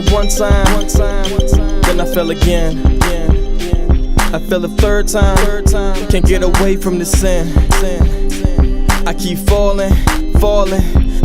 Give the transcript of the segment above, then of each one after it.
felt one time, then I fell again. I fell a third time, can't get away from the sin. I keep falling,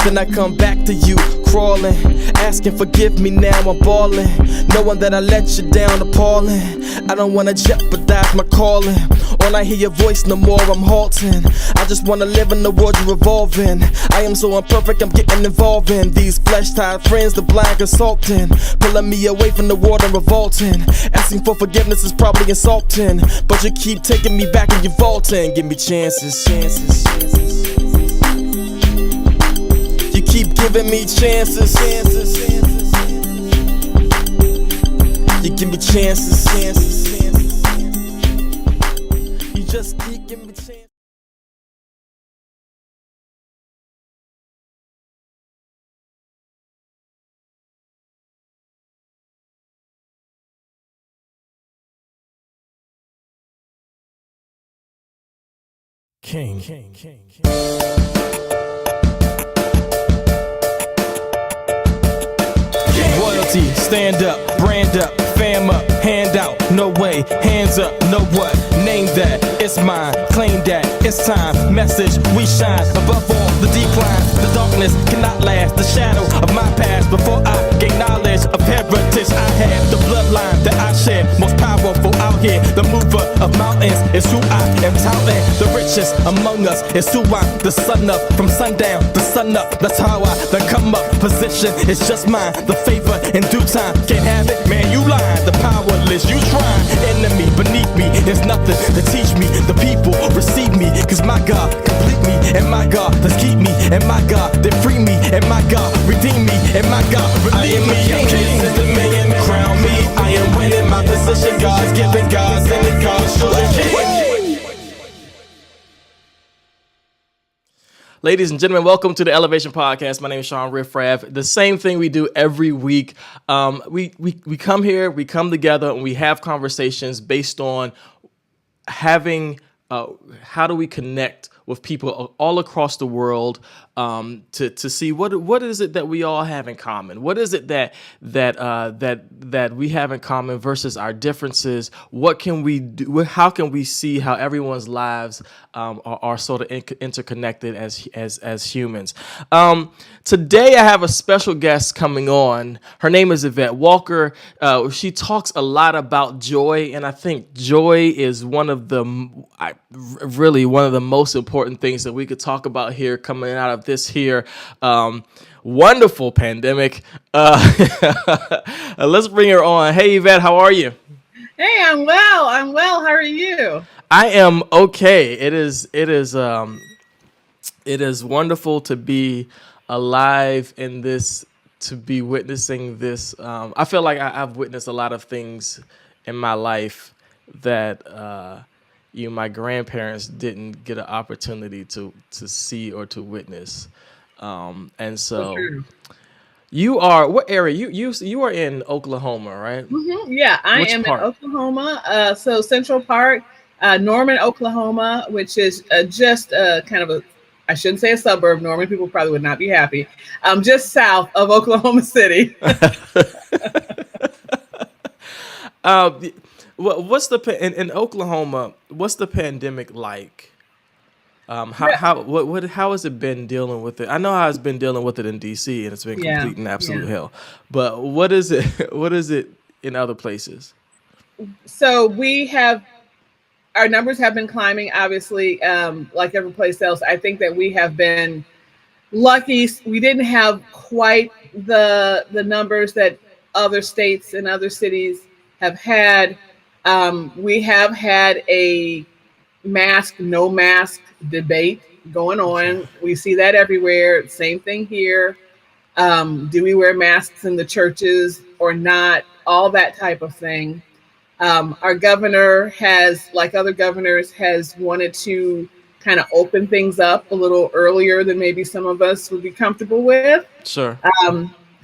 then I come back to you, crawling, asking forgive me now I'm ballin', knowing that I let you down, appalling. I don't wanna jeopardize my calling. When I hear your voice no more I'm halting. I just wanna live in the world you're revolving. I am so imperfect I'm getting involved in these flesh-tied friends, the blind consulting, pulling me away from the world and revolting. Asking for forgiveness is probably insulting, but you keep taking me back and you're vaulting. Give me chances. You keep giving me chances. You give me chances. You just keep giving me chances. King. Royalty, stand up, brand up, fam up, hand out, no way, hands up, know what, name that, it's mine, claim that, it's time, message, we shine, above all, the decline, the darkness cannot last, the shadow of my past, before I gain knowledge of heritage, I have the bloodline that I share, most powerful out here, the mover of mountains is who I am touting, the richest among us is who I'm the son of, from sundown to sun up, that's how I the come up, position is just mine, the favor in due time, can't have it, man you lying, the powerless you trying, enemy beneath me, there's nothing to teach me, the people receive me, cause my God complete me, and my God does keep me, and my God they free me, and my God redeem me, and my God relieve me, I'm king to the million, crown me, I am winning my position, God's giving, God's in it, God's surely king. Ladies and gentlemen, welcome to the Elevation Podcast. My name is Shawn Riff-Raff. The same thing we do every week. We come here, we come together, and we have conversations based on having how do we connect with people all across the world to see what is it that we all have in common? What is it that we have in common versus our differences? What can we do? How can we see how everyone's lives are sort of interconnected as humans? Today I have a special guest coming on. Her name is Yvette Walker. She talks a lot about joy, and I think joy is one of the most important things that we could talk about here coming out of this here wonderful pandemic. Let's bring her on. Hey Yvette, how are you? Hey, I'm well. How are you? I am okay. It is wonderful to be alive in this, to be witnessing this. I feel like I've witnessed a lot of things in my life that my grandparents didn't get an opportunity to see or to witness, and so you are what area? You are in Oklahoma, right? Mm-hmm. Yeah, I am in Oklahoma. So Central Park, Norman, Oklahoma, which is just kind of a, I shouldn't say a suburb. Norman people probably would not be happy. Just south of Oklahoma City. What's in Oklahoma? What's the pandemic like? How has it been dealing with it? I know how it's been dealing with it in DC, and it's been complete and absolute hell. But what is it? What is it in other places? So our numbers have been climbing, obviously, like every place else. I think that we have been lucky. We didn't have quite the numbers that other states and other cities have had. We have had a mask, no mask debate going on. We see that everywhere. Same thing here. Do we wear masks in the churches or not? All that type of thing. Our governor has, like other governors, has wanted to kind of open things up a little earlier than maybe some of us would be comfortable with. Sure.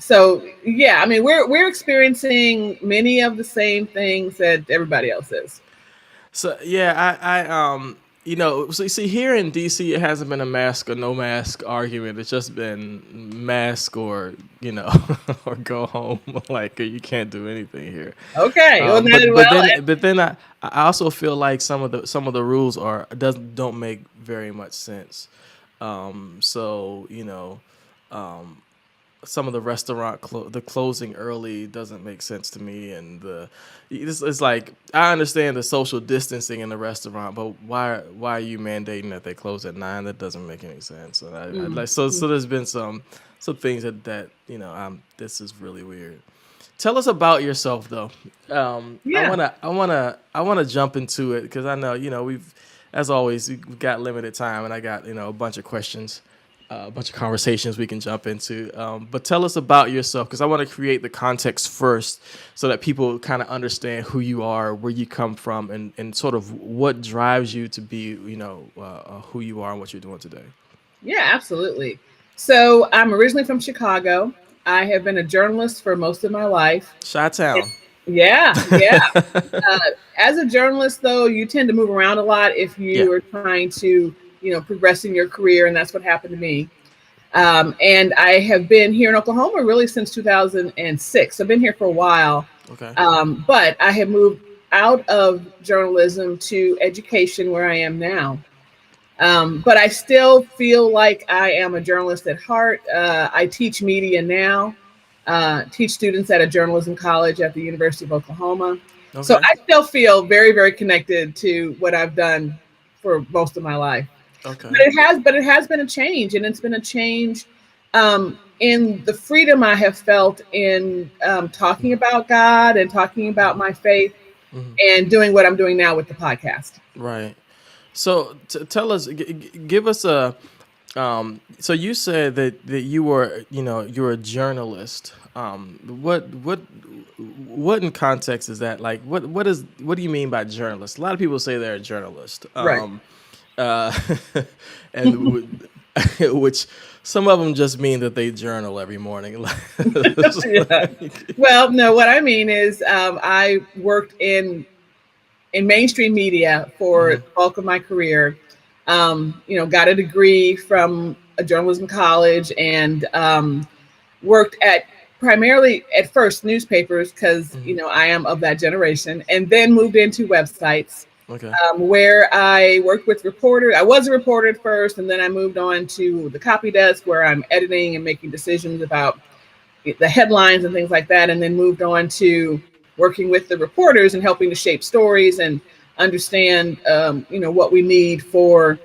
So yeah, I mean, we're experiencing many of the same things that everybody else is. So yeah, you know, so you see here in DC, it hasn't been a mask or no mask argument. It's just been mask or, you know, or go home. Like you can't do anything here. Okay. Well, But then, but well, then but then I also feel like some of the rules don't make very much sense. So you know, some of the the closing early doesn't make sense to me, and it's like I understand the social distancing in the restaurant, but why are you mandating that they close at 9? That doesn't make any sense. And I mm, like so there's been some things that you know this is really weird. Tell us about yourself though. yeah. I wanna jump into it because I know you know as always we've got limited time, and I got you know a bunch of questions, a bunch of conversations we can jump into. But tell us about yourself because I want to create the context first so that people kind of understand who you are, where you come from, and sort of what drives you to be you know who you are and what you're doing today. Yeah, absolutely. So I'm originally from Chicago. I have been a journalist for most of my life. Chi-town. Yeah, yeah. Uh, as a journalist, though, you tend to move around a lot if Yeah. you are trying to, progress in your career, and that's what happened to me. And I have been here in Oklahoma really since 2006. I've been here for a while, Okay. but I have moved out of journalism to education where I am now. But I still feel like I am a journalist at heart. I teach media now, teach students at a journalism college at the University of Oklahoma. So Okay. I still feel very, very connected to what I've done for most of my life. Okay. But it has been a change, and it's been a change in the freedom I have felt in talking about God and talking about my faith Mhm. and doing what I'm doing now with the podcast. Right. So tell us, give us a. So you said that you were, you know, you're a journalist. What in context is that? Like, what do you mean by journalist? A lot of people say they're a journalist. Right. Uh, and which some of them just mean that they journal every morning. It's Yeah. like- Well, no, what I mean is I worked in mainstream media for the Mhm. bulk of my career. Got a degree from a journalism college and worked at primarily at first newspapers because Mhm. I am of that generation, and then moved into websites Okay. where I worked with reporters. I was a reporter at first, and then I moved on to the copy desk where I'm editing and making decisions about the headlines and things like that, and then moved on to working with the reporters and helping to shape stories and understand, what we need for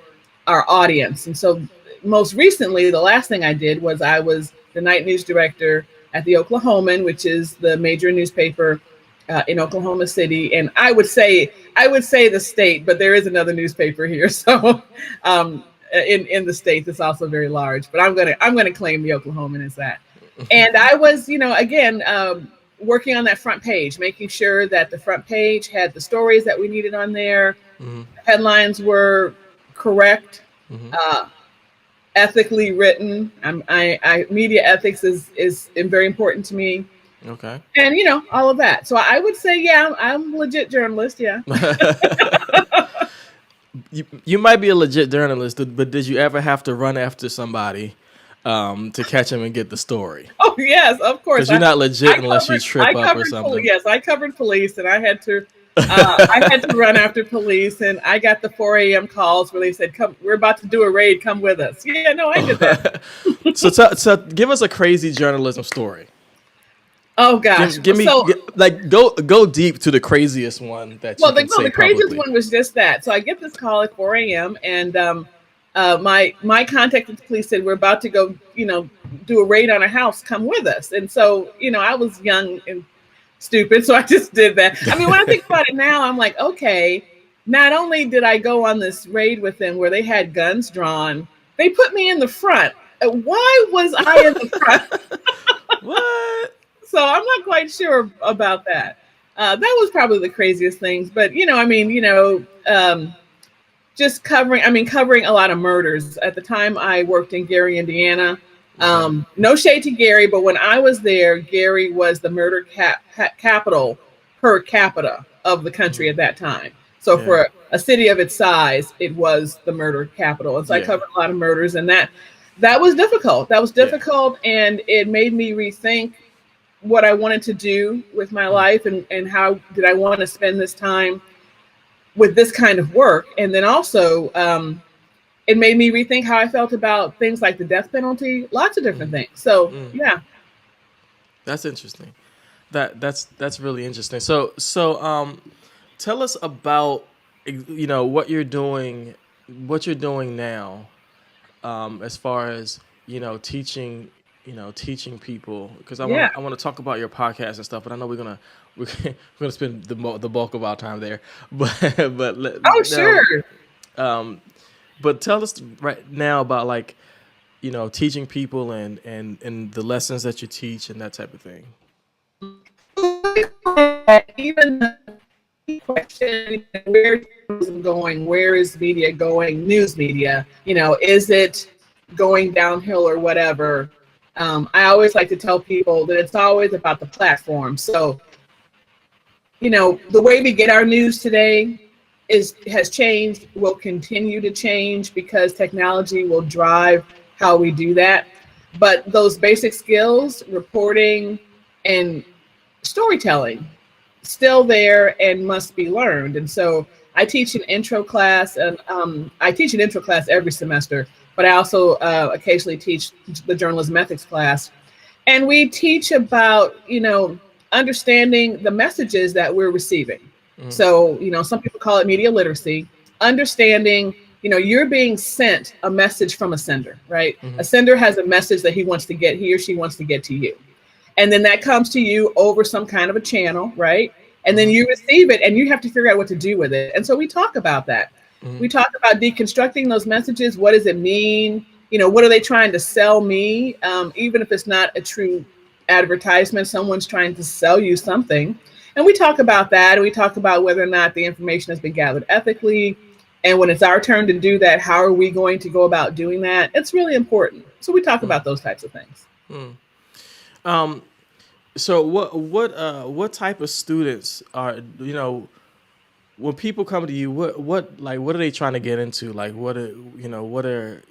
our audience. And so, most recently, the last thing I did was I was the night news director at the Oklahoman, which is the major newspaper in Oklahoma City. And I would say the state, but there is another newspaper here, so in the state that's also very large. But I'm gonna claim the Oklahoman as that. And I was, again, working on that front page, making sure that the front page had the stories that we needed on there. Mhm. Headlines were correct, Mhm. uh, ethically written. Media ethics is very important to me, Okay. and all of that. So I would say, yeah, I'm a legit journalist. Yeah. You might be a legit journalist, but did you ever have to run after somebody to catch them and get the story? Oh yes, of course. Because you're not legit I unless you covered I trip up or covered something. yes, I covered police, and I had to run after police, and I got the 4 a.m. calls where they said, "Come, we're about to do a raid. Come with us." Yeah, no, I did that. So give us a crazy journalism story. Oh gosh. Give me So, like go deep to the craziest one that you well, can say the craziest publicly. one was just that. So I get this call at 4 a.m. and my contact at the police said, "We're about to go, do a raid on a house. Come with us." And so, I was young and stupid, so I just did that. I mean, when I think about it now, I'm like, okay, not only did I go on this raid with them where they had guns drawn, they put me in the front. Why was I in the front? What? So I'm not quite sure about that. That was probably the craziest things, but just covering a lot of murders. At the time, I worked in Gary, Indiana. Okay. No shade to Gary, but when I was there, Gary was the murder capital per capita of the country Mhm. at that time. So for a city of its size, it was the murder capital. And so I Yeah. covered a lot of murders, and that was difficult. That was difficult, and it made me rethink what I wanted to do with my life, and how did I want to spend this time with this kind of work. And then also, it made me rethink how I felt about things like the death penalty, lots of different things. So yeah. That's interesting. That's really interesting. So tell us about what you're doing now, as far as teaching people, because Yeah. I want to talk about your podcast and stuff, but I know we're gonna spend the bulk of our time there, but Oh, sure. but tell us right now about, like, teaching people and the lessons that you teach and that type of thing. Even the question, where is it going? Where is media going? News media, is it going downhill or whatever? I always like to tell people that it's always about the platform. So, the way we get our news today has changed, will continue to change, because technology will drive how we do that. But those basic skills, reporting and storytelling, still there and must be learned. And so I teach an intro class, and I teach an intro class every semester, but I also occasionally teach the journalism ethics class. And we teach about, understanding the messages that we're receiving. So, some people call it media literacy, understanding, you're being sent a message from a sender, right? A sender has a message that he or she wants to get to you. And then that comes to you over some kind of a channel, right? And then you receive it, and you have to figure out what to do with it. And so we talk about that. We talk about deconstructing those messages. What does it mean? What are they trying to sell me? Even if it's not a true advertisement, someone's trying to sell you something. And we talk about that. And we talk about whether or not the information has been gathered ethically. And when it's our turn to do that, how are we going to go about doing that? It's really important. So we talk about those types of things. So what type of students are, when people come to you, what are they trying to get into? Like, what are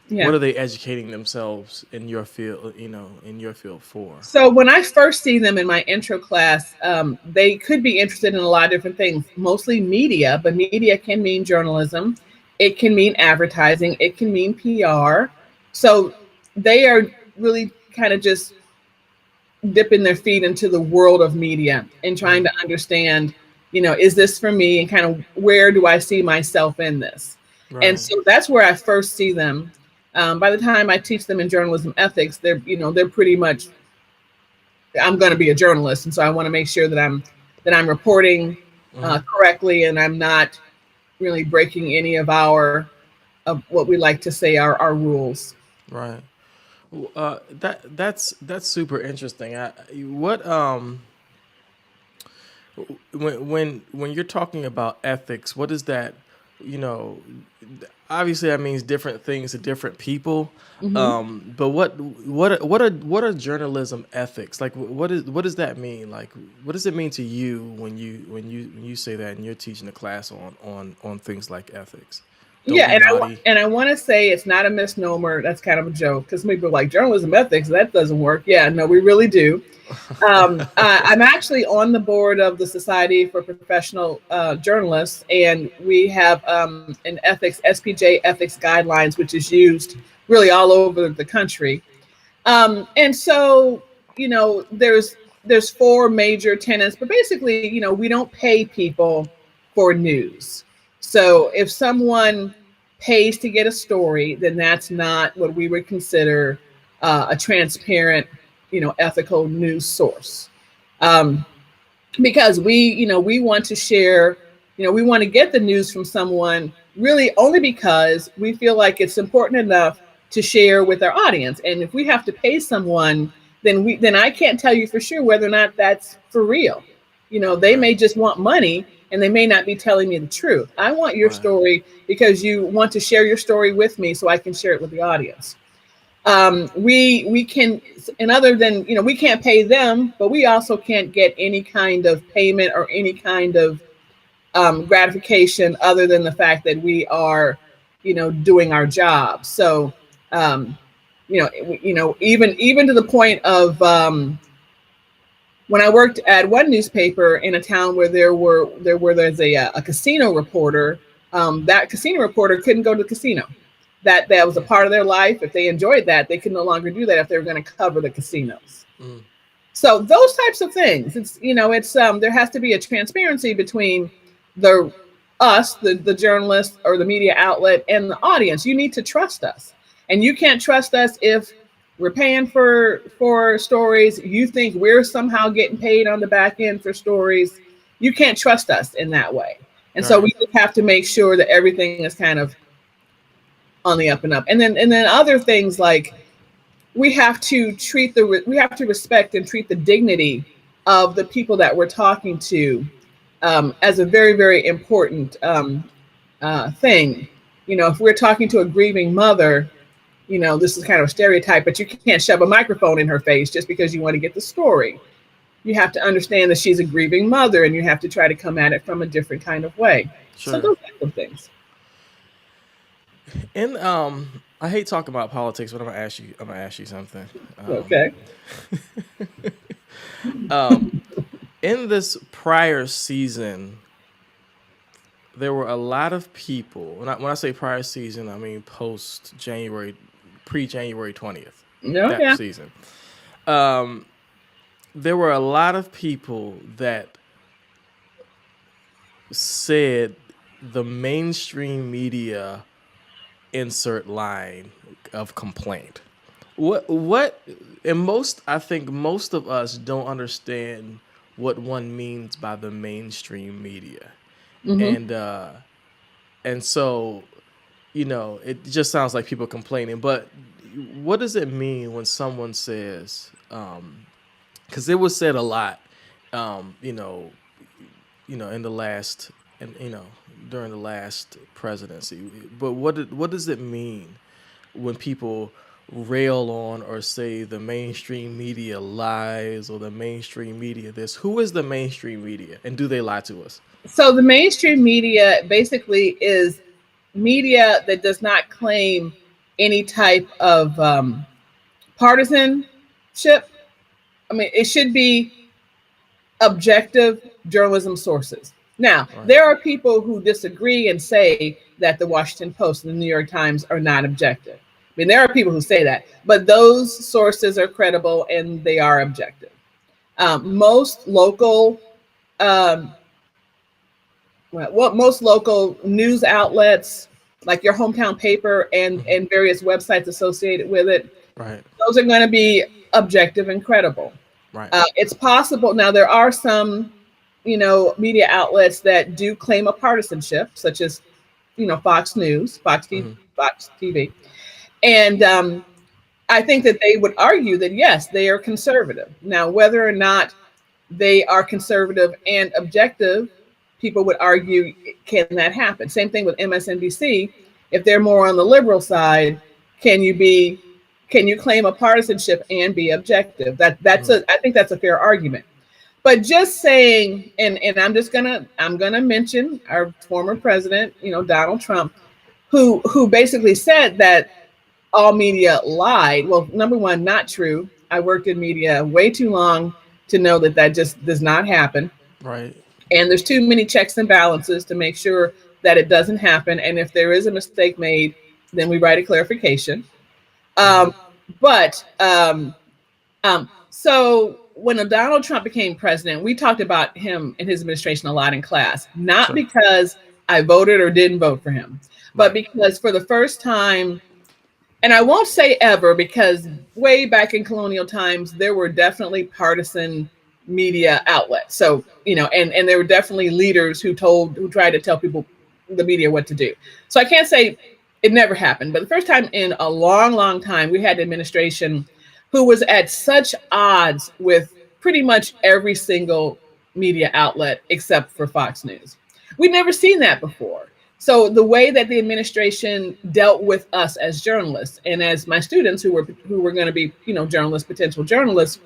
they educating themselves in your field, for? So when I first see them in my intro class, they could be interested in a lot of different things, mostly media, but media can mean journalism. It can mean advertising. It can mean PR. So they are really kind of just dipping their feet into the world of media and trying to understand, is this for me, and kind of where do I see myself in this? Right. And so that's where I first see them. By the time I teach them in journalism ethics, they're pretty much, I'm going to be a journalist, and so I want to make sure that I'm reporting correctly, and I'm not really breaking any of what we like to say our rules. Right. That's super interesting. When you're talking about ethics, what is that? Obviously that means different things to different people. But what are journalism ethics? Like, what does that mean? Like, what does it mean to you when you say that and you're teaching a class on things like ethics? And I want to say it's not a misnomer. That's kind of a joke, because people are like, journalism ethics, that doesn't work. Yeah, no, we really do. I'm actually on the board of the Society for Professional Journalists, and we have an ethics, SPJ ethics guidelines, which is used really all over the country. And so, there's four major tenets, but basically, we don't pay people for news. So if someone pays to get a story, then that's not what we would consider a transparent, ethical news source. Because we want to share, we want to get the news from someone really only because we feel like it's important enough to share with our audience. And if we have to pay someone, then I can't tell you for sure whether or not that's for real. They may just want money, and they may not be telling me the truth. I want your story because you want to share your story with me so I can share it with the audience. We can, and other than, we can't pay them, but we also can't get any kind of payment or any kind of gratification other than the fact that we are, doing our job. So, even to the point of when I worked at one newspaper in a town where there's a casino reporter. That casino reporter couldn't go to the casino. That was a part of their life. If they enjoyed that, they could no longer do that if they were going to cover the casinos. Mm. So those types of things. It's there has to be a transparency between the journalist or the media outlet and the audience. You need to trust us, and you can't trust us if we're paying for stories. You think we're somehow getting paid on the back end for stories. You can't trust us in that way. And so we just have to make sure that everything is kind of on the up and up. And then other things like we have to respect and treat the dignity of the people that we're talking to as a very, very important thing. If we're talking to a grieving mother, this is kind of a stereotype, but you can't shove a microphone in her face just because you want to get the story. You have to understand that she's a grieving mother, and you have to try to come at it from a different kind of way. Sure. So those types of things. And I hate talking about politics, but I'm gonna ask you something. Okay. In this prior season, there were a lot of people. When I say prior season, I mean post January, pre-January 20th. That season. There were a lot of people that said the mainstream media insert line of complaint. I think most of us don't understand what one means by the mainstream media. Mm-hmm. And so, it just sounds like people complaining, but what does it mean when someone says, because it was said a lot, in the last, during the last presidency. But what does it mean when people rail on or say the mainstream media lies or the mainstream media this? Who is the mainstream media, and do they lie to us? So the mainstream media basically is media that does not claim any type of partisanship. I mean, it should be objective journalism sources. Now, there are people who disagree and say that the Washington Post and the New York Times are not objective. I mean, there are people who say that, but those sources are credible and they are objective. Most local news outlets, like your hometown paper and various websites associated with it, those are going to be objective and credible. Right. It's possible. Now, there are some, media outlets that do claim a partisanship, such as, Fox News, Fox TV. And I think that they would argue that, yes, they are conservative. Now, whether or not they are conservative and objective, people would argue, can that happen? Same thing with MSNBC. If they're more on the liberal side, can you claim a partisanship and be objective? I think that's a fair argument. But just saying, and I'm gonna mention our former president, Donald Trump, who basically said that all media lied. Well, number one, not true. I worked in media way too long to know that just does not happen. Right. And there's too many checks and balances to make sure that it doesn't happen. And if there is a mistake made, then we write a clarification. So when Donald Trump became president, we talked about him and his administration a lot in class, not because I voted or didn't vote for him, but because for the first time, and I won't say ever, because way back in colonial times, there were definitely partisan media outlets. So, and there were definitely leaders who tried to tell people, the media, what to do. So I can't say it never happened, but the first time in a long, long time, we had an administration who was at such odds with pretty much every single media outlet except for Fox News. We'd never seen that before. So the way that the administration dealt with us as journalists and as my students who were going to be, journalists, potential journalists,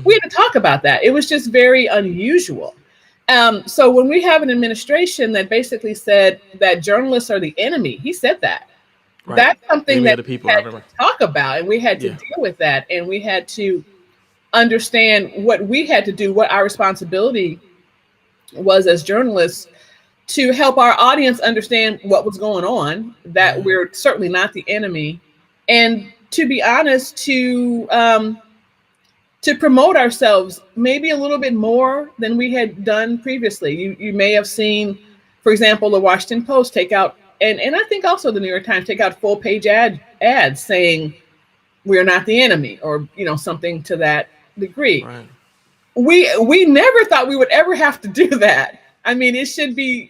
we had to talk about that. It was just very unusual. So when we have an administration that basically said that journalists are the enemy, he said that. Right. That's something Enemy that of the we people. I had to remember. talk about, and we had to Yeah. deal with that, and we had to understand what we had to do, what our responsibility was as journalists to help our audience understand what was going on, that we're certainly not the enemy, and to be honest, to promote ourselves maybe a little bit more than we had done previously. You may have seen, for example, the Washington Post take out, and I think also the New York Times take out full page ads saying we're not the enemy, or something to that degree. Right. We never thought we would ever have to do that. I mean, it should be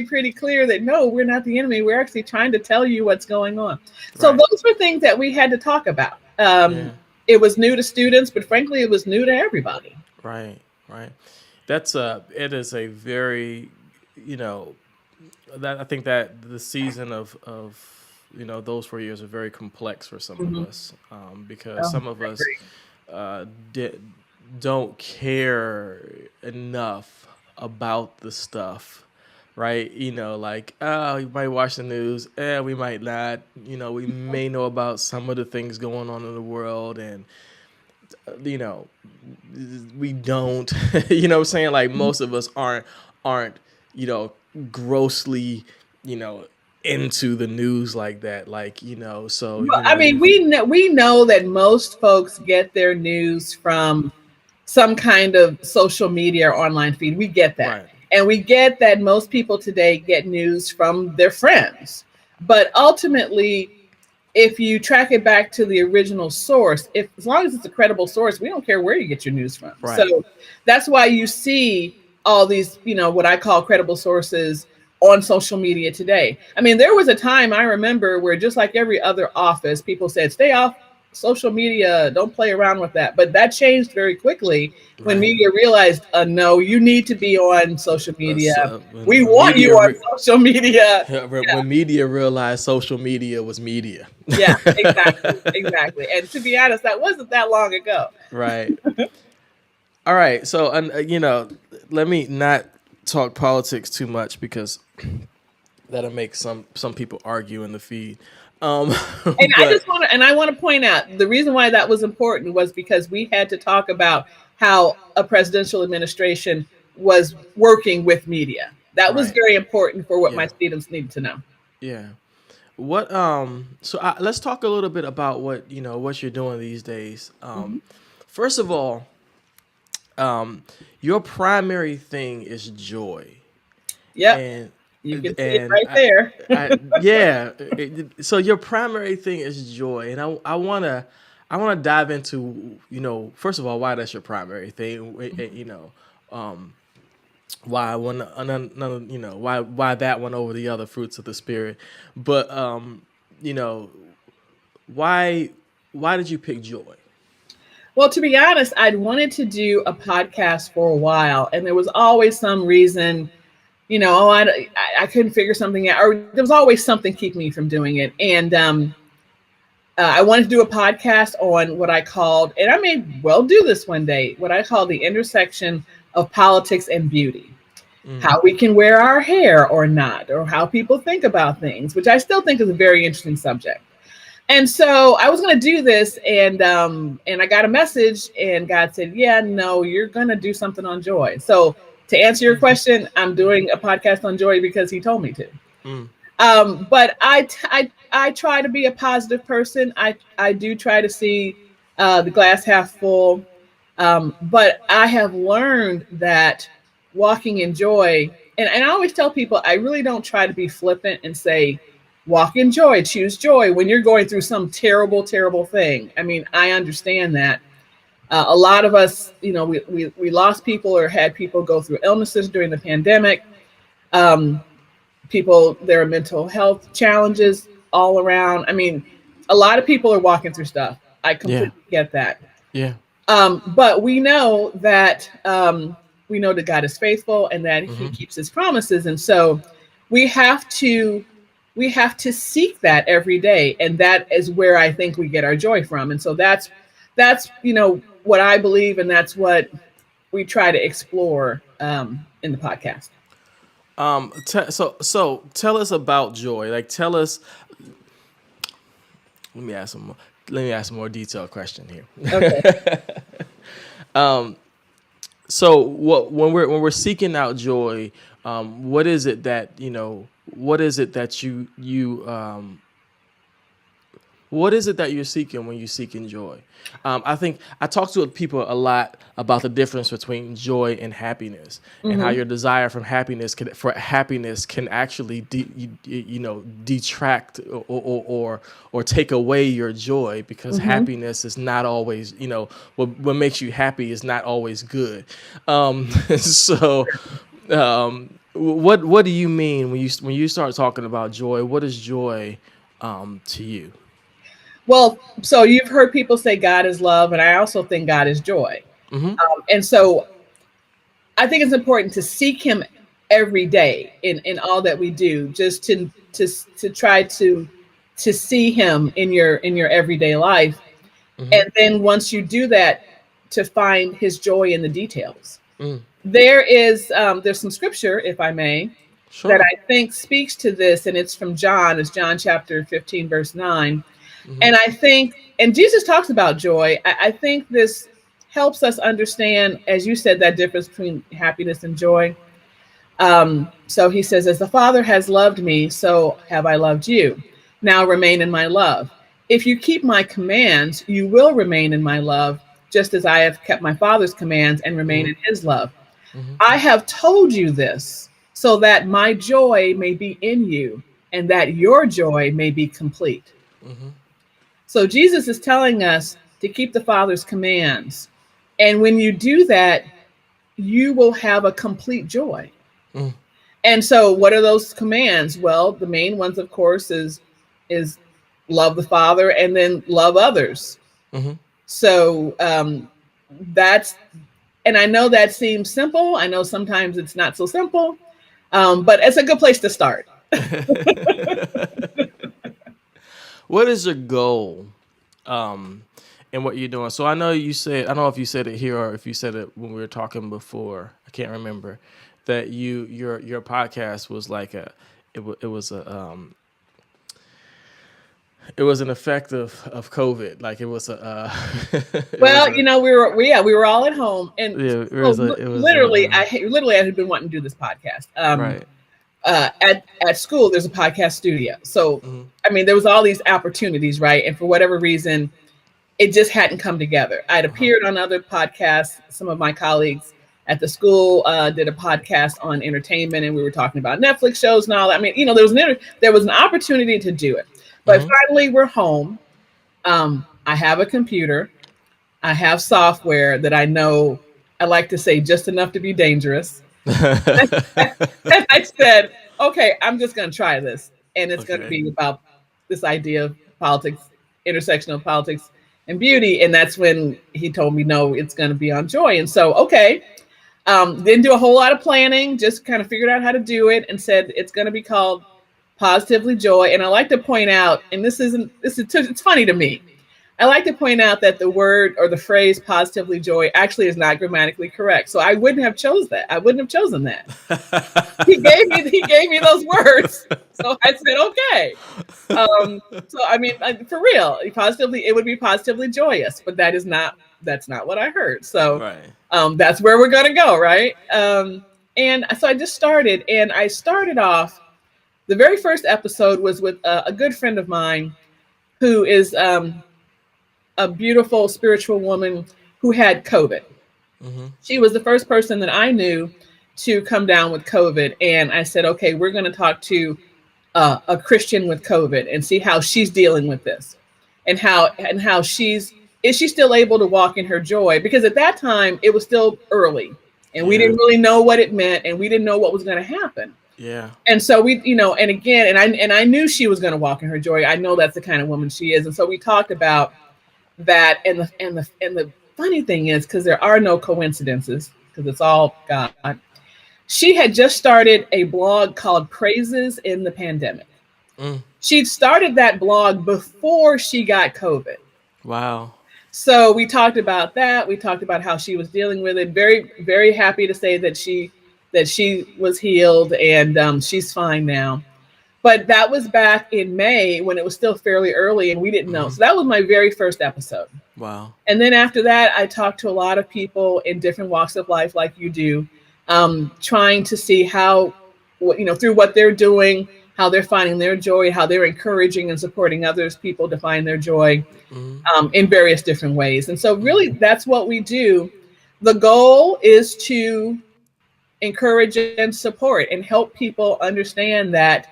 pretty clear that no, we're not the enemy. We're actually trying to tell you what's going on. So Right. those were things that we had to talk about. Yeah. It was new to students, but frankly, it was new to everybody. Right. Right. It is a very, that I think that the season of those 4 years are very complex for some of us, because some of I us agree. don't care enough about the stuff, right? Like, oh, you might watch the news, we might not. We may know about some of the things going on in the world, and we don't. You know what I'm saying? Like, most of us aren't grossly, into the news like that. Like, so Well, I mean, we know that most folks get their news from some kind of social media or online feed. We get that. right, And we get that most people today get news from their friends. But ultimately, if you track it back to the original source, as long as it's a credible source, we don't care where you get your news from. right, So that's why you see all these, what I call credible sources on social media today. I mean, there was a time I remember where, just like every other office, people said, stay off social media, don't play around with that. But that changed very quickly when right. media realized, no, you need to be on social media. We When want you on social media. when media realized social media was media. Yeah, exactly, exactly. And to be honest, that wasn't that long ago. Right. All right. So, let me not talk politics too much, because that'll make some people argue in the feed. And But I want to point out the reason why that was important was because we had to talk about how a presidential administration was working with media. That was right. very important for what my Yeah. students needed to know. Yeah. What so let's talk a little bit about what you're doing these days. Mhm. First of all, your primary thing is joy. Yep, And you can see it right there. yeah. So your primary thing is joy, and I wanna dive into first of all, why that's your primary thing. Why one another, why that one over the other fruits of the spirit, but you know why did you pick joy? Well, to be honest, I'd wanted to do a podcast for a while, and there was always some reason, oh, I couldn't figure something out, or there was always something keeping me from doing it. And I wanted to do a podcast on what I called, and I may well do this one day, what I call the intersection of politics and beauty. Mm, How we can wear our hair or not, or how people think about things, which I still think is a very interesting subject. And so I was going to do this, and I got a message, and God said, "Yeah, no, you're going to do something on joy." So to answer your question, I'm doing a podcast on joy because He told me to. mm, But I try to be a positive person. I do try to see the glass half full. But I have learned that walking in joy, and I always tell people, I really don't try to be flippant and say, walk in joy, choose joy when you're going through some terrible, terrible thing. I mean, I understand that. A lot of us, we lost people or had people go through illnesses during the pandemic. Um, there are mental health challenges all around. I mean, a lot of people are walking through stuff. I yeah, completely get that. yeah, But we know that God is faithful and that He hmm, keeps His promises, and so we have to seek that every day, and that is where I think we get our joy from. And so that's what I believe, and that's what we try to explore in the podcast. So tell us about joy. Like, tell us. Let me ask a more detailed question here. Okay. So when we're seeking out joy, what is it that What is it that what is it that you're seeking when you're seeking joy? I think I talk to people a lot about the difference between joy and happiness, and how your desire for happiness can actually detract or take away your joy, because happiness is not always, what makes you happy is not always good. So what do you mean when you start talking about joy? What is joy to you? Well, so you've heard people say God is love, and I also think God is joy. And so I think it's important to seek Him every day in all that we do, just to try to see Him in your everyday life, and then once you do that, to find His joy in the details. There's some scripture, if I may, that Sure. I think speaks to this, and it's from John. It's John chapter 15, verse 9. And I think, and Jesus talks about joy. I think this helps us understand, as you said, that difference between happiness and joy. So he says, as the Father has loved me, so have I loved you. Now remain in my love. If you keep my commands, you will remain in my love, just as I have kept my Father's commands and remain in his love. I have told you this so that my joy may be in you and that your joy may be complete. So Jesus is telling us to keep the Father's commands. And when you do that, you will have a complete joy. And so what are those commands? Well, the main ones, of course, is love the Father and then love others. So that's, and I know that seems simple. I know sometimes it's not so simple, but it's a good place to start. What is your goal in what you're doing? So I know you said, I don't know if you said it here or if you said it when we were talking before, I can't remember, that your podcast was like it was an effect of COVID. Like it was a well, we were all at home, and literally I had been wanting to do this podcast. Right. At school, there's a podcast studio. So, I mean, there was all these opportunities, right? And for whatever reason, it just hadn't come together. I'd appeared on other podcasts. Some of my colleagues at the school did a podcast on entertainment, and we were talking about Netflix shows and all that. I mean, there was an opportunity to do it. But finally, we're home. I have a computer. I have software that I know, I like to say, just enough to be dangerous. And I said, okay, I'm just going to try this. And it's going to be about this idea of politics, intersection of politics and beauty. And that's when he told me, no, it's going to be on joy. And so, okay, didn't do a whole lot of planning, just kind of figured out how to do it and said, it's going to be called Positively Joy. And I like to point out, and it's funny to me, I like to point out that the word or the phrase positively joy actually is not grammatically correct. So I wouldn't have chosen that. He gave me those words. So I said, okay. So I mean, for real, it would be positively joyous, but that's not what I heard. So right. That's where we're going to go. Right. And so I just started, and I started off, the very first episode was with a good friend of mine who is, a beautiful spiritual woman who had COVID. She was the first person that I knew to come down with COVID. And I said, okay, we're going to talk to a Christian with COVID and see how she's dealing with this and how is she still able to walk in her joy? Because at that time it was still early and we didn't really know what it meant, and we didn't know what was going to happen. Yeah. And so we, and again, and I knew she was going to walk in her joy. I know that's the kind of woman she is. And so we talked about that, and the funny thing is, because there are no coincidences, because it's all God, she had just started a blog called Praises in the Pandemic. She'd started that blog before she got COVID. Wow. So we talked about that. We talked about how she was dealing with it. Very, very happy to say that that she was healed and she's fine now. But that was back in May when it was still fairly early and we didn't know. So that was my very first episode. Wow. And then after that, I talked to a lot of people in different walks of life, like you do, trying to see how, through what they're doing, how they're finding their joy, how they're encouraging and supporting others people to find their joy in various different ways. And so really, that's what we do. The goal is to encourage and support and help people understand that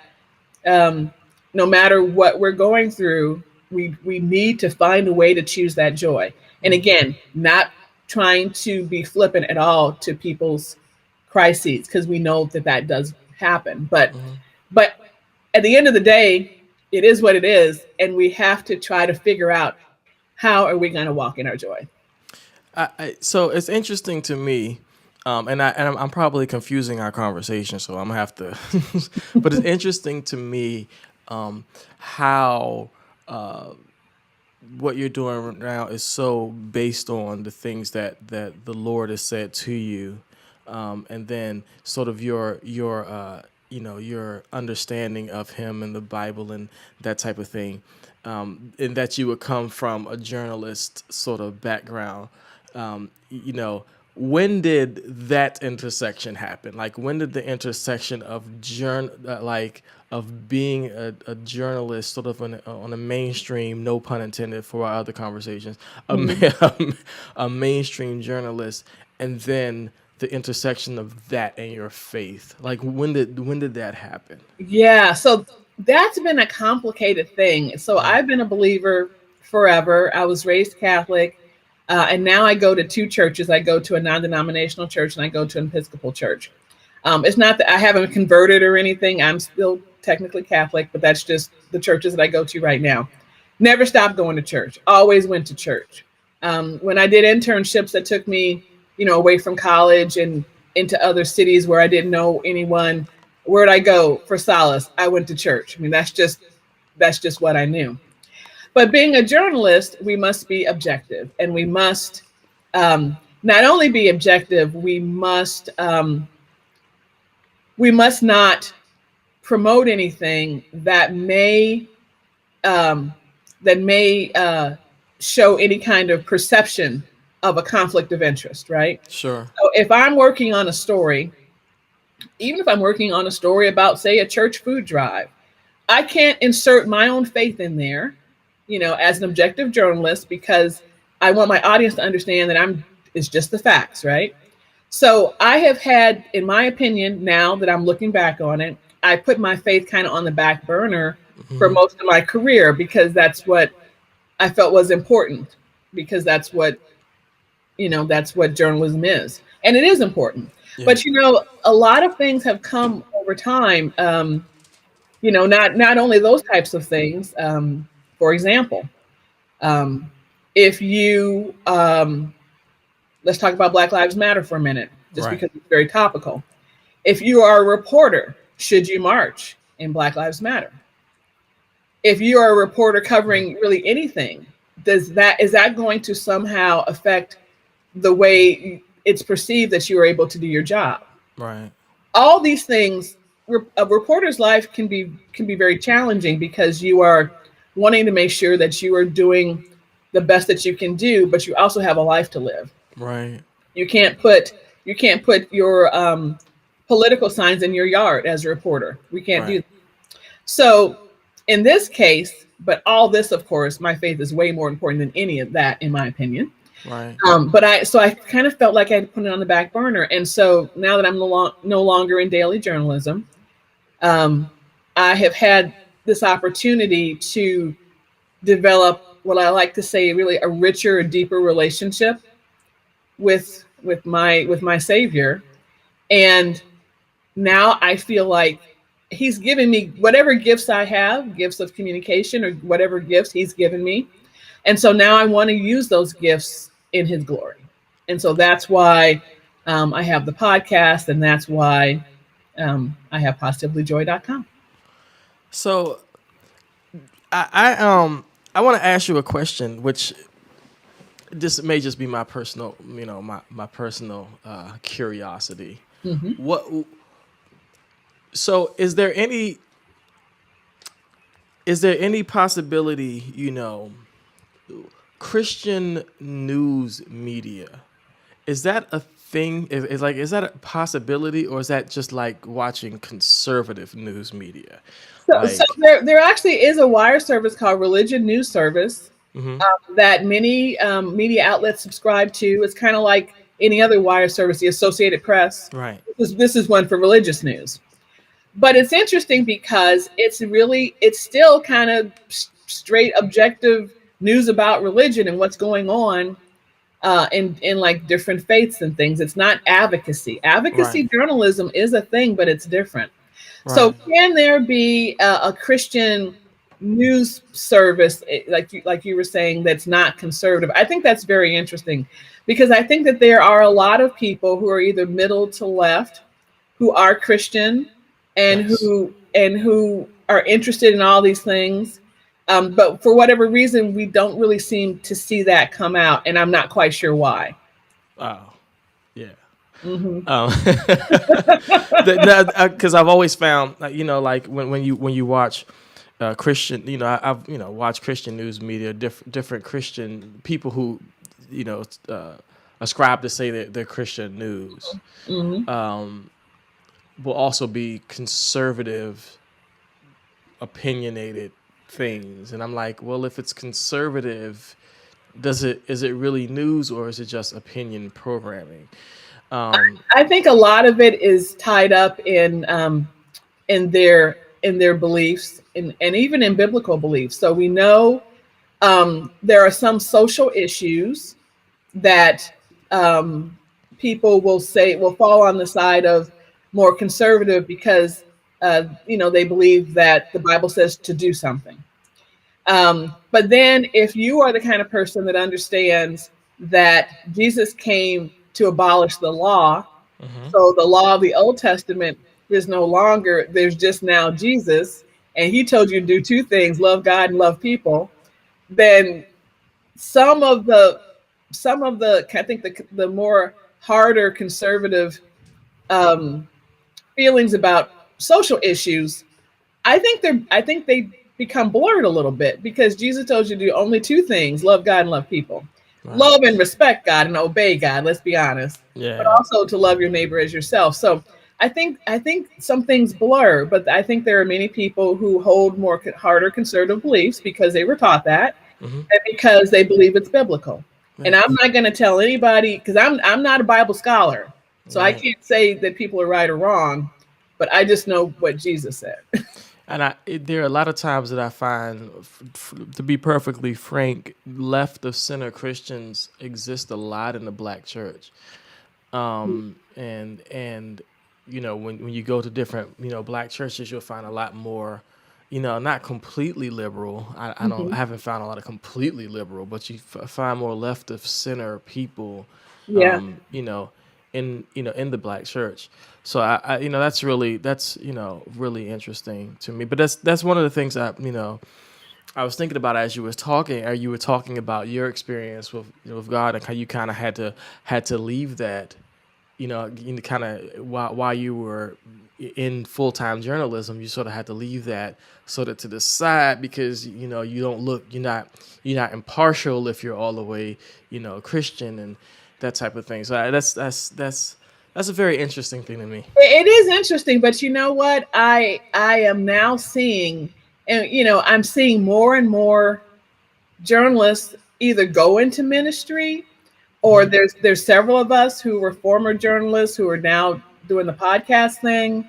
no matter what we're going through, we need to find a way to choose that joy. And again, not trying to be flippant at all to people's crises, because we know that does happen. But at the end of the day, it is what it is, and we have to try to figure out how are we going to walk in our joy. So it's interesting to me. I'm probably confusing our conversation, so I'm gonna have to. But it's interesting to me how what you're doing right now is so based on the things that the Lord has said to you, and then sort of your understanding of Him and the Bible and that type of thing, and that you would come from a journalist sort of background, When did that intersection happen? Like, when did the intersection of being a journalist, sort of on a mainstream, no pun intended for our other conversations, a mainstream journalist, and then the intersection of that and your faith? Like, when did that happen? Yeah, so that's been a complicated thing. So I've been a believer forever. I was raised Catholic. And now I go to two churches. I go to a non-denominational church and I go to an Episcopal church. It's not that I haven't converted or anything. I'm still technically Catholic, but that's just the churches that I go to right now. Never stopped going to church. Always went to church. When I did internships that took me, away from college and into other cities where I didn't know anyone, where'd I go for solace? I went to church. I mean, that's just what I knew. But being a journalist, we must be objective, and we must not only be objective, we must not promote anything that may show any kind of perception of a conflict of interest, right? Sure. So if I'm working on a story, even if I'm working on a story about, say, a church food drive, I can't insert my own faith in there, as an objective journalist, because I want my audience to understand that it's just the facts, right? So I have had, in my opinion, now that I'm looking back on it, I put my faith kind of on the back burner for most of my career, because that's what I felt was important, because that's what journalism is. And it is important. Yeah. But, a lot of things have come over time, not only those types of things. For example, if you, let's talk about Black Lives Matter for a minute, just because it's very topical. If you are a reporter, should you march in Black Lives Matter? If you are a reporter covering really anything, is that going to somehow affect the way it's perceived that you are able to do your job? Right. All these things, a reporter's life can be very challenging, because you are wanting to make sure that you are doing the best that you can do, but you also have a life to live. Right. You can't put your political signs in your yard as a reporter. We can't do that. So in this case, but all this, of course, my faith is way more important than any of that, in my opinion. Right. But I kind of felt like I had to put it on the back burner. And so now that I'm no longer in daily journalism, I have had this opportunity to develop what I like to say, really a richer, deeper relationship with my Savior. And now I feel like He's given me whatever gifts I have, gifts of communication, or whatever gifts He's given me. And so now I want to use those gifts in His glory. And so that's why I have the podcast, and that's why I have positivelyjoy.com. So I want to ask you a question, which this may just be my personal, my personal curiosity. What? So is there any possibility, Christian news media, is that a thing? Is that a possibility, or is that just like watching conservative news media? So Like, there actually is a wire service called Religion News Service that many media outlets subscribe to. It's kind of like any other wire service, the Associated Press. right, This is one for religious news. But it's interesting because it's still kind of straight objective news about religion and what's going on in like different faiths and things. It's not advocacy. right, Advocacy journalism is a thing, but it's different. So right, can there be a Christian news service like you were saying that's not conservative? I think that's very interesting because I think that there are a lot of people who are either middle to left who are Christian and yes. who are interested in all these things. But for whatever reason, we don't really seem to see that come out, and I'm not quite sure why. Oh, yeah. Hmm. Because I've always found, like, like when you watch Christian, I've watched Christian news media, different Christian people who, ascribe to say that they're Christian news, Hmm. will also be conservative, opinionated things, and I'm like, well, if it's conservative, is it really news, or is it just opinion programming? I think a lot of it is tied up in their beliefs and even in biblical beliefs. So we know there are some social issues that um, people will fall on the side of more conservative because they believe that the Bible says to do something. But then, if you are the kind of person that understands that Jesus came to abolish the law, so the law of the Old Testament is no longer, there's just now Jesus, and he told you to do two things: love God and love people. Then some of the I think the more harder conservative um, feelings about social issues, I think they become blurred a little bit because Jesus told you to do only two things: love God and love people. Right. Love and respect God and obey God, let's be honest. But Yeah. also to love your neighbor as yourself. So I think some things blur, but I think there are many people who hold more harder conservative beliefs because they were taught that and because they believe it's biblical. And I'm Yes. not going to tell anybody because I'm not a Bible scholar. So I Right. can't say that people are right or wrong, but I just know what Jesus said. And there are a lot of times that I find, to be perfectly frank, left of center Christians exist a lot in the black church. And when you go to different black churches, you'll find a lot more, not completely liberal. I Mhm. haven't found a lot of completely liberal, but you find more left of center people, Yeah. you know, in the black church. So that's really interesting to me. But that's one of the things I was thinking about as you was talking, or you were talking about your experience with God, and how you kind of had to leave that, kind of while you were in full-time journalism, you sort of had to leave that sort of to the side because you don't look, you're not impartial if you're all the way Christian and that type of thing. So that's a very interesting thing to me. It is interesting, but you know what? I am now seeing, and I'm seeing more and more journalists either go into ministry, or there's several of us who were former journalists who are now doing the podcast thing.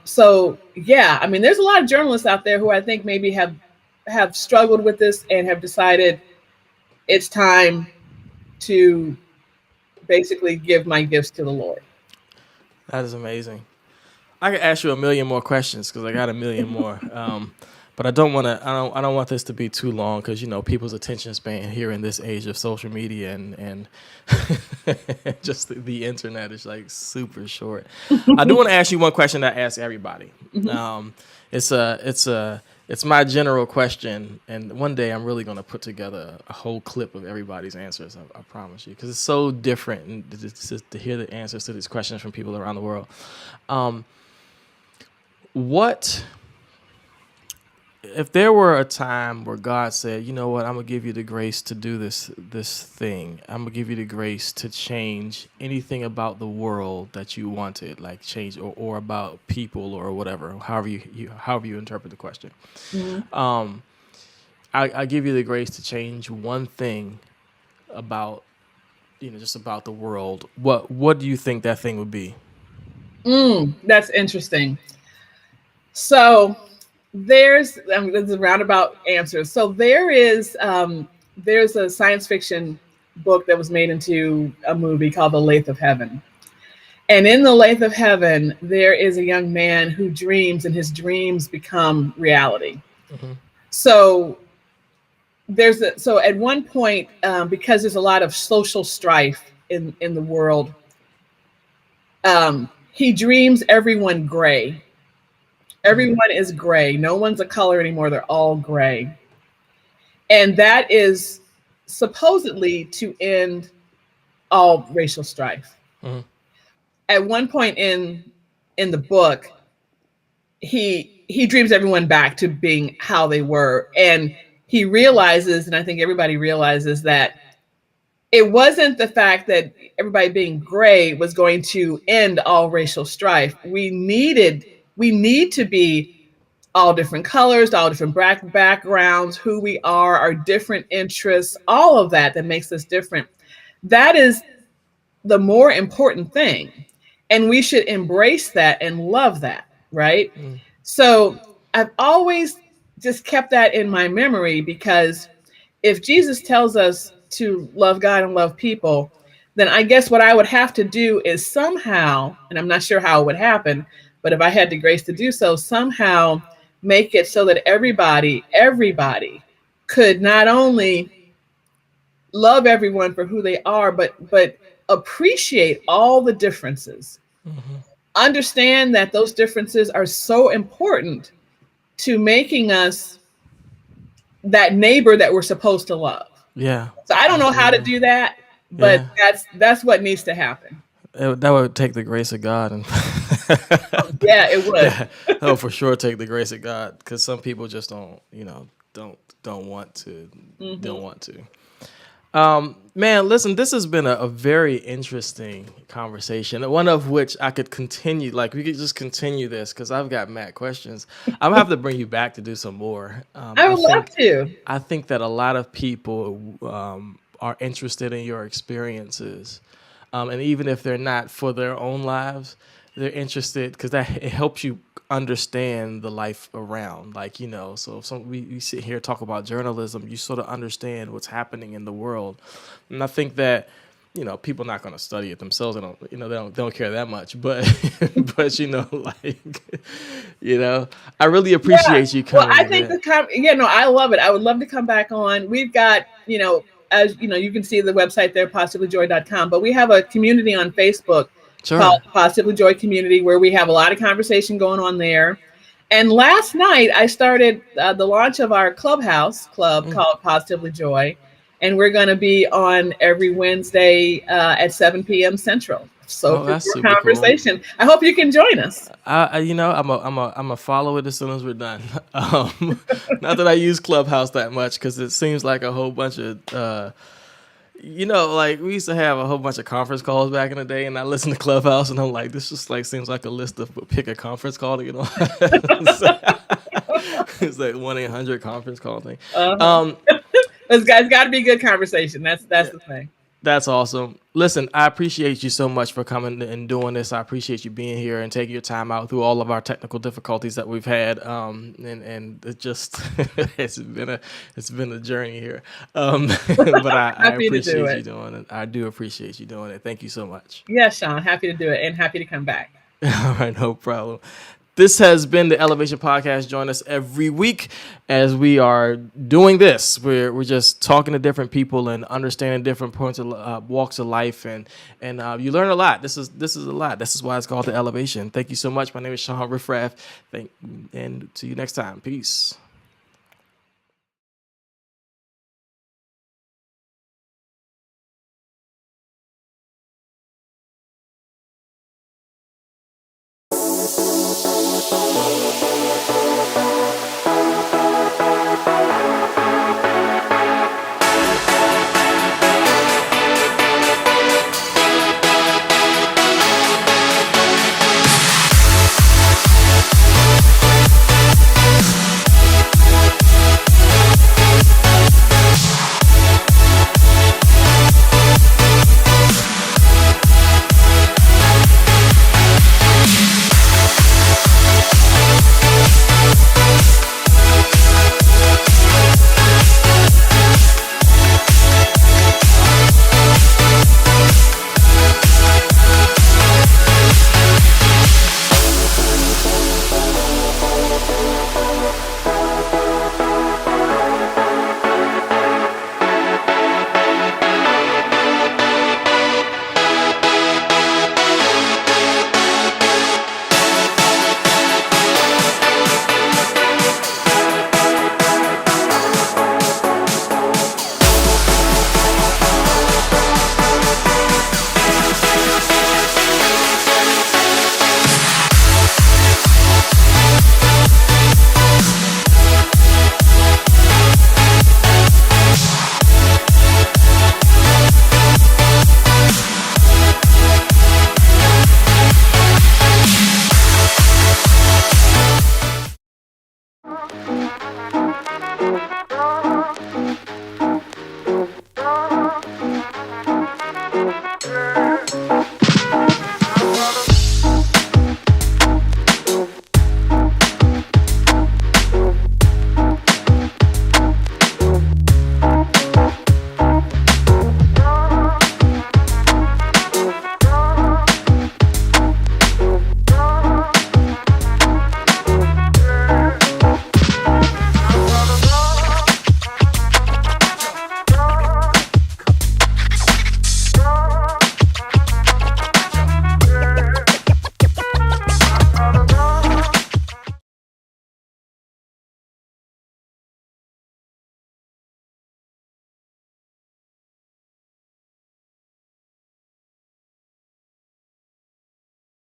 So yeah, I mean, there's a lot of journalists out there who I think maybe have struggled with this and have decided it's time to basically give my gifts to the Lord. That is amazing. I could ask you a million more questions because I got a million more. But I don't want to. I don't want this to be too long because people's attention span here in this age of social media and just the internet is like super short. I do want to ask you one question that I ask everybody. Mhm. Um, it's a It's my general question, and one day I'm really going to put together a whole clip of everybody's answers. I promise you, because it's so different, and to hear the answers to these questions from people around the world. What if there were a time where God said, "You know what? I'm gonna give you the grace to do this thing. I'm gonna give you the grace to change anything about the world that you wanted, like change or about people or whatever, however you interpret the question." Mm-hmm. I give you the grace to change one thing about, just about the world. What do you think that thing would be? That's interesting. So there's a roundabout answer. So there's a science fiction book that was made into a movie called The Lathe of Heaven. And in The Lathe of Heaven, there is a young man who dreams, and his dreams become reality. Mm-hmm. So at one point, because there's a lot of social strife in the world, he dreams everyone gray. Everyone is gray. No one's a color anymore. They're all gray. And that is supposedly to end all racial strife. Mm-hmm. At one point in the book, he dreams everyone back to being how they were. And he realizes, and I think everybody realizes, that it wasn't the fact that everybody being gray was going to end all racial strife. We need to be all different colors, all different backgrounds, who we are, our different interests, all of that makes us different. That is the more important thing. And we should embrace that and love that, right? So I've always just kept that in my memory, because if Jesus tells us to love God and love people, then I guess what I would have to do is somehow, and I'm not sure how it would happen, but if I had the grace to do so, somehow make it so that everybody could not only love everyone for who they are, but appreciate all the differences. Mm-hmm. Understand that those differences are so important to making us that neighbor that we're supposed to love. Yeah. So I don't know how to do that, but that's what needs to happen. That would take the grace of God, and yeah, it would. That would for sure take the grace of God, because some people just don't want to. Mm-hmm. Don't want to. Man, listen, this has been a very interesting conversation, one of which I could continue. Like, we could just continue this, because I've got mad questions. I'm going to have to bring you back to do some more. I would love to. I think that a lot of people are interested in your experiences. And even if they're not for their own lives, they're interested because it helps you understand the life around. Like, so if we sit here talk about journalism, you sort of understand what's happening in the world. And I think that, people are not going to study it themselves. They don't care that much. But, but I really appreciate you coming. Well, I think I love it. I would love to come back on. We've got, as you can see the website there, positivelyjoy.com, but we have a community on Facebook called Positively Joy Community, where we have a lot of conversation going on there. And last night I started the launch of our club called Positively Joy, and we're going to be on every Wednesday at 7 p.m. Central. So for more conversation, cool. I hope you can join us. I'm a follow it as soon as we're done. Not that I use Clubhouse that much, because it seems like a whole bunch of, like we used to have a whole bunch of conference calls back in the day, and I listen to Clubhouse, and I'm like, this just like seems like a list of pick a conference call to get on. It's like 1-800 conference call thing. It's got to be good conversation. That's the thing. That's awesome. Listen, I appreciate you so much for coming and doing this. I appreciate you being here and taking your time out through all of our technical difficulties that we've had. And it just it's been a journey here. But I appreciate you doing it. I do appreciate you doing it. Thank you so much. Yes, Shawn, happy to do it, and happy to come back. All right, no problem. This has been the Elevation Podcast. Join us every week as we are doing this. We're just talking to different people and understanding different points of walks of life, and you learn a lot. This is a lot. This is why it's called the Elevation. Thank you so much. My name is Shawn Riff-Raff. And see you next time. Peace.